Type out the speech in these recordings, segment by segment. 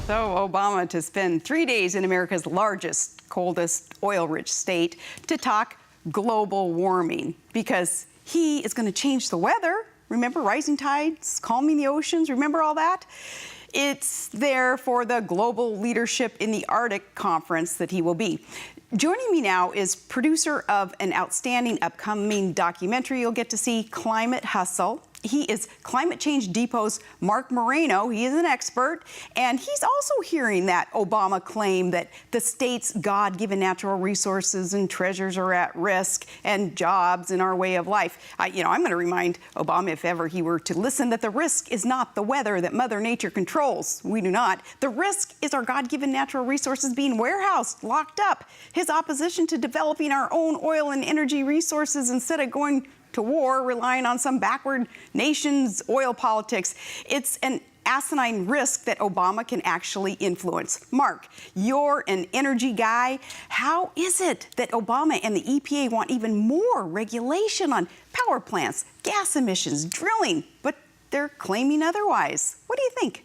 So Obama to spend 3 days in America's largest, coldest, oil-rich state to talk global warming because he is going to change the weather. Remember rising tides, calming the oceans? Remember all that? It's there for the global leadership in the Arctic conference that he will be. Joining me now is producer of an outstanding upcoming documentary you'll get to see, Climate Hustle. He is Climate Change Depot's Marc Morano. He is an expert, and he's also hearing that Obama claim that the state's God-given natural resources and treasures are at risk, and jobs and our way of life. I'm going to remind Obama, if ever he were to listen, that the risk is not the weather that Mother Nature controls. We do not. The risk is our God-given natural resources being warehoused, locked up. His opposition to developing our own oil and energy resources instead of going to war, relying on some backward nation's oil politics. It's an asinine risk that Obama can actually influence. Marc, you're an energy guy. How is it that Obama and the EPA want even more regulation on power plants, gas emissions, drilling, but they're claiming otherwise? What do you think?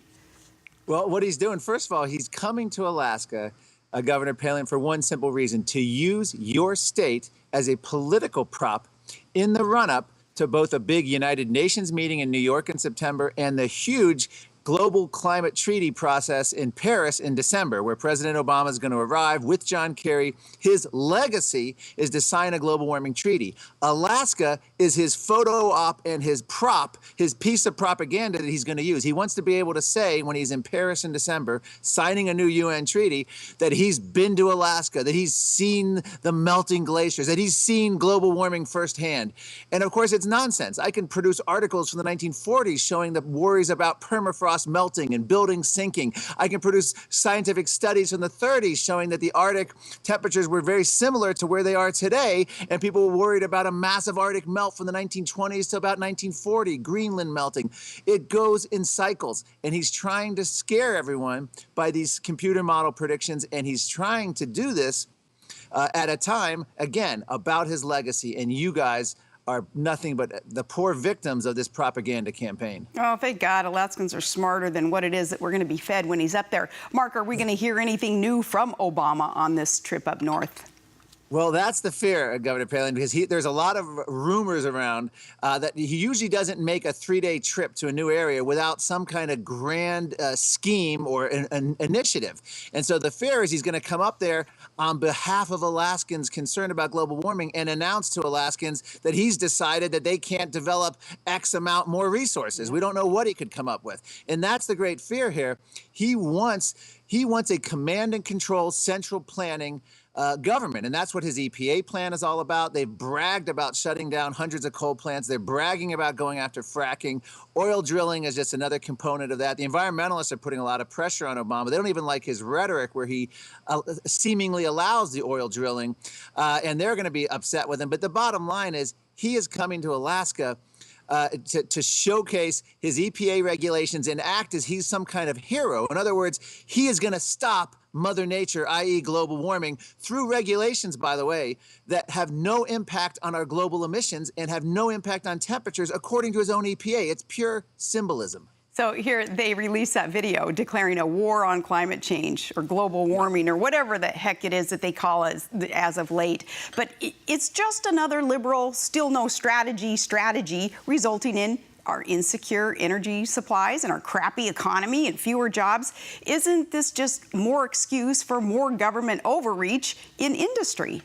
Well, what he's doing, first of all, he's coming to Alaska, Governor Palin, for one simple reason: to use your state as a political prop in the run-up to both a big United Nations meeting in New York in September and the huge global climate treaty process in Paris in December, where President Obama is going to arrive with John Kerry. His legacy is to sign a global warming treaty. Alaska is his photo op and his prop, his piece of propaganda that he's going to use. He wants to be able to say, when he's in Paris in December, signing a new UN treaty, that he's been to Alaska, that he's seen the melting glaciers, that he's seen global warming firsthand. And of course, it's nonsense. I can produce articles from the 1940s showing the worries about permafrost melting and buildings sinking. I can produce scientific studies from the 30s showing that the Arctic temperatures were very similar to where they are today, and people were worried about a massive Arctic melt from the 1920s to about 1940, Greenland melting. It goes in cycles, and he's trying to scare everyone by these computer model predictions, and he's trying to do this at a time, again, about his legacy, and you guys are nothing but the poor victims of this propaganda campaign. Oh, thank God Alaskans are smarter than what it is that we're going to be fed when he's up there. Marc, are we going to hear anything new from Obama on this trip up north? Well, that's the fear, Governor Palin, because there's a lot of rumors around that he usually doesn't make a 3-day trip to a new area without some kind of grand scheme or an initiative. And so the fear is he's going to come up there on behalf of Alaskans concerned about global warming and announce to Alaskans that he's decided that they can't develop X amount more resources. We don't know what he could come up with. And that's the great fear here. He wants a command and control central planning government, and that's what his EPA plan is all about. They've bragged about shutting down hundreds of coal plants. They're bragging about going after fracking. Oil drilling is just another component of that. The environmentalists are putting a lot of pressure on Obama. They don't even like his rhetoric where he seemingly allows the oil drilling, and they're going to be upset with him. But the bottom line is he is coming to Alaska to showcase his EPA regulations and act as he's some kind of hero. In other words, he is going to stop Mother Nature, i.e. global warming, through regulations, by the way, that have no impact on our global emissions and have no impact on temperatures, according to his own EPA. It's pure symbolism. So here they released that video declaring a war on climate change or global warming or whatever the heck it is that they call it as of late. But it's just another liberal, still no strategy resulting in our insecure energy supplies and our crappy economy and fewer jobs. Isn't this just more excuse for more government overreach in industry?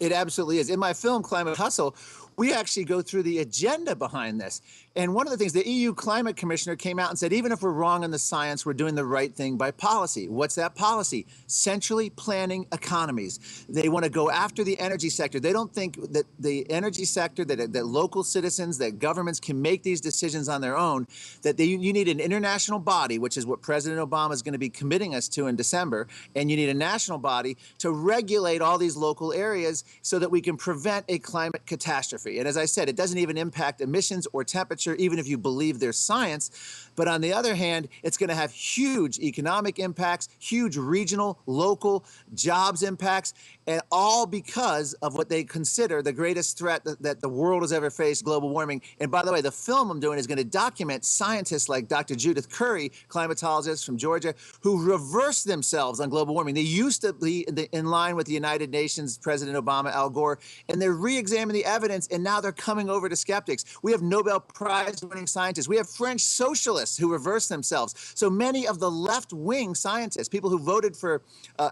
It absolutely is. In my film, Climate Hustle, we actually go through the agenda behind this. And one of the things, the EU climate commissioner came out and said, even if we're wrong in the science, we're doing the right thing by policy. What's that policy? Centrally planning economies. They want to go after the energy sector. They don't think that the energy sector, that local citizens, that governments can make these decisions on their own, that you need an international body, which is what President Obama is going to be committing us to in December, and you need a national body to regulate all these local areas so that we can prevent a climate catastrophe. catastrophe. And as I said, it doesn't even impact emissions or temperature, even if you believe there's science. But on the other hand, it's going to have huge economic impacts, huge regional, local jobs impacts, and all because of what they consider the greatest threat that the world has ever faced, global warming. And by the way, the film I'm doing is going to document scientists like Dr. Judith Curry, climatologist from Georgia, who reversed themselves on global warming. They used to be in line with the United Nations, President Obama, Al Gore, and they're re-examining the evidence, and now they're coming over to skeptics. We have Nobel Prize-winning scientists. We have French socialists who reversed themselves. So many of the left-wing scientists, people who voted for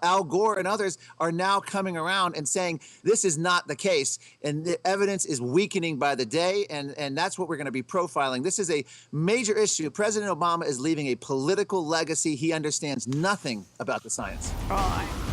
Al Gore and others, are now coming around and saying this is not the case, and the evidence is weakening by the day, and that's what we're going to be profiling. This is a major issue. President Obama is leaving a political legacy. He understands nothing about the science. Right.